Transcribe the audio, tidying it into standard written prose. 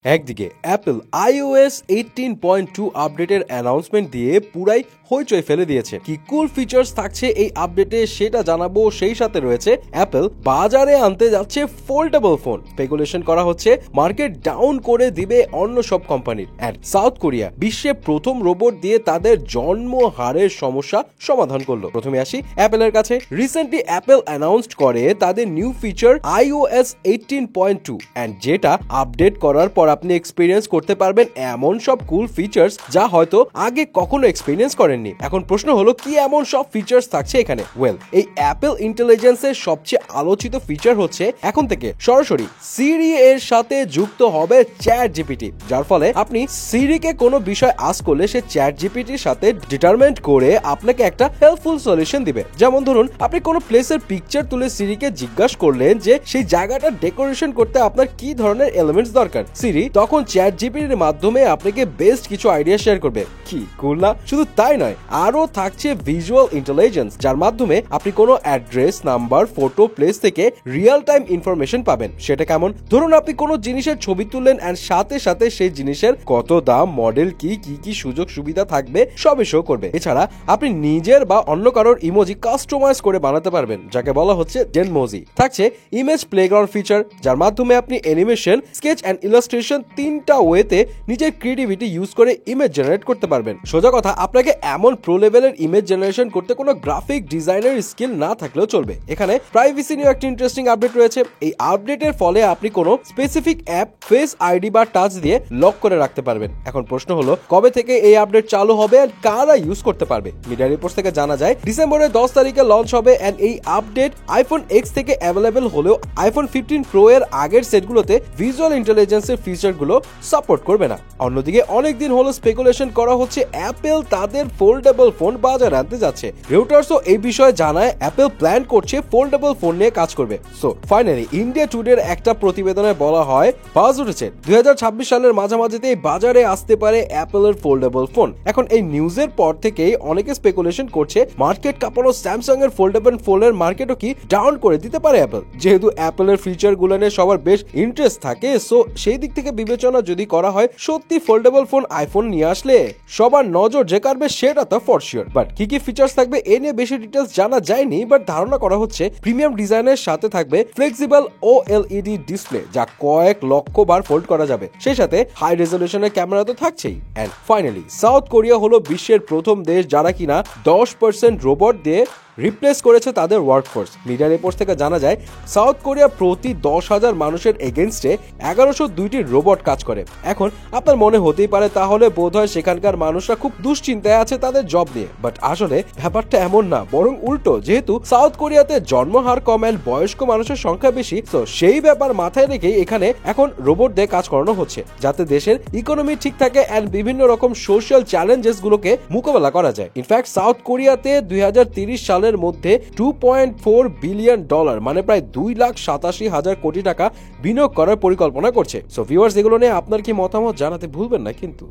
একদিকে Apple iOS 18.2 আপডেটের announcement দিয়ে পুরাই হইচই ফেলে দিয়েছে। কি কুল ফিচার্স থাকছে এই আপডেটে সেটা জানাবো। সেই সাথে রয়েছে অ্যাপল বাজারে আনতে যাচ্ছে ফোল্ডেবল ফোন। স্পেকুলেশন করা হচ্ছে মার্কেট ডাউন করে দিবে অন্য সব কোম্পানির। অ্যান্ড সাউথ কোরিয়া বিশ্বে প্রথম রোবট দিয়ে তাদের জন্মহারের সমস্যা সমাধান করলো। প্রথমে আসি অ্যাপলের কাছে। রিসেন্টলি অ্যাপল অ্যানাউন্সড করে তাদের নিউ ফিচার iOS 18.2 অ্যান্ড যেটা আপডেট করার পর আপনি এক্সপেরিয়েন্স করতে পারবেন এমন সব কুল ফিচার্স যা হয়তো আগে কখনো এক্সপেরিয়েন্স করেননি। এখন প্রশ্ন হলো কি এমন সব ফিচার্স থাকছে এখানে। ওয়েল, এই অ্যাপল ইন্টেলিজেন্সের সবচেয়ে আলোচিত ফিচার হচ্ছে এখন থেকে সরাসরি সিরি এর সাথে যুক্ত হবে চ্যাট জিপিটি, যার ফলে আপনি সিরিকে কোনো বিষয় আস্ক করলে সে চ্যাট জিপিটির সাথে ডিটারমেন্ট করে আপনাকে একটা হেল্পফুল সলিউশন দিবে। যেমন ধরুন, আপনি কোনো প্লেসের পিকচার তুলে সিরিকে জিজ্ঞাসা করলেন যে সেই জায়গাটা ডেকোরেশন করতে আপনার কি ধরনের এলিমেন্টস দরকার। সিরি তখন চ্যাট জিপিটির মাধ্যমে আপনাকে বেস্ট কিছু আইডিয়া শেয়ার করবে। কি কুল না? শুধু তাই নয়, আরো থাকছে ভিজুয়াল ইন্টেলিজেন্স, যার মাধ্যমে আপনি কোনো অ্যাড্রেস, নাম্বার, ফটো, প্লেস থেকে রিয়েল টাইম ইনফরমেশন পাবেন। সেটা কেমন? ধরুন আপনি কোনো জিনিসের ছবি তুললেন এন্ড সাথে সাথে সেই জিনিসের কত দাম, মডেল কি কি সুযোগ সুবিধা থাকবে সবই শো করবে। এছাড়া আপনি নিজের বা অন্য কারোর ইমোজি কাস্টমাইজ করে বানাতে পারবেন, যাকে বলা হচ্ছে জেনমোজি। থাকছে ইমেজ প্লেগ্রাউন্ড ফিচার, যার মাধ্যমে আপনি অ্যানিমেশন, স্কেচ এন্ড ইলাস্ট্রেশন তিনটা ওয়েতে নিজের ক্রিয়েটিভিটি ইউজ করে ইমেজ জেনারেট করতে পারবেন। সোজা কথা, আপনাকে এমন প্রো লেভেলের ইমেজ জেনারেশন করতে কোনো গ্রাফিক ডিজাইনের স্কিল না থাকলেও চলবে। এখানে প্রাইভেসি নিয়ে একটা ইন্টারেস্টিং আপডেট রয়েছে। এই আপডেটের ফলে আপনি কোনো স্পেসিফিক অ্যাপ ফেস আইডি বা টাচ দিয়ে লক করে রাখতে পারবেন। এখন প্রশ্ন হলো কবে থেকে এই আপডেট চালু হবে আর কারা ইউজ করতে পারবে। মিডিয়া রিপোর্টস থেকে জানা যায় ডিসেম্বরের 10 তারিখে লঞ্চ হবে এন্ড এই আপডেট আইফোন এক্স থেকে অ্যাভেলেবেল হলেও আইফোন 15 প্রো এর আগের সেটগুলোতে ভিজুয়াল ইন্টেলিজেন্সের ফিচারগুলো সাপোর্ট করবে না। অন্যদিকে অনেকদিন হলো স্পেকুলেশন করা হচ্ছে অ্যাপল তাদের ফোল্ডেবল ফোন বাজারে আনতে যাচ্ছে। রিউটার্সও এই বিষয়ে জানায় অ্যাপল প্ল্যান করছে ফোল্ডেবল ফোন নিয়ে কাজ করবে। সো ফাইনালি ইন্ডিয়া টুডের একটা প্রতিবেদনে বলা হয় বাজ উঠেছে 2026 সালের মাঝামাঝিতেই বাজারে আসতে পারে অ্যাপলের ফোল্ডেবল ফোন। এখন এই নিউজের পর থেকেই অনেকে স্পেকুলেশন করছে মার্কেট কাঁপানো স্যামসাং এর ফোল্ডেবল ফোনের মার্কেটও কি ডাউন করে দিতে পারে অ্যাপল। যেহেতু অ্যাপলের ফিচার গুলো নিয়ে সবার বেশ ইন্টারেস্ট থাকে, সো সেই দিক থেকে বিবেচনা যদি করা হয় সত্যি ফোল্ডেবল ফোন আইফোন নিয়ে আসলে সবার নজর যে কাড়বে সেটা তো ফর শিওর। বাট কি কি ফিচার্স থাকবে এ নিয়ে বেশি ডিটেলস জানা যায়নি, বাট ধারণা করা হচ্ছে প্রিমিয়াম ডিজাইনের সাথে থাকবে ফ্লেক্সিবল ওএলইডি ডিসপ্লে, যা কয়েক লক্ষ বার ফোল্ড করা যাবে। সেই সাথে হাই রেজলিউশনের ক্যামেরা তো থাকছেই। এন্ড ফাইনালি সাউথ কোরিয়া হলো বিশ্বের প্রথম দেশ যারা কিনা 10% রোবট দিয়ে রিপ্লেস করেছে তাদের ওয়ার্কফোর্স। মিডিয়া রিপোর্টস থেকে জানা যায় সাউথ কোরিয়া প্রতি 10,000 মানুষের এগেইনস্টে 1102টি রোবট কাজ করে। এখন আপনার মনে হতেই পারে তাহলে বোধহয় সেখানকার মানুষরা খুব দুশ্চিন্তায় আছে তাদের জব নিয়ে, বাট আসলে ব্যাপারটা এমন না, বরং উল্টো। যেহেতু সাউথ কোরিয়াতে জন্মহার কম এন্ড বয়স্ক মানুষের সংখ্যা বেশি, তো সেই ব্যাপার মাথায় রেখেই এখানে এখন রোবট দিয়ে কাজ করানো হচ্ছে, যাতে দেশের ইকোনমি ঠিক থাকে এন্ড বিভিন্ন রকম সোশ্যাল চ্যালেঞ্জেস গুলোকে মোকাবেলা করা যায়। ইনফ্যাক্ট সাউথ কোরিয়াতে 2030 সালের মধ্যে $2.4 বিলিয়ন, মানে প্রায় 2,87,000 কোটি টাকা বিনিয়োগ করার পরিকল্পনা করছে। সো ভিউয়ার্স, এগুলো নিয়ে আপনার কি মতামত জানাতে ভুলবেন না কিন্তু।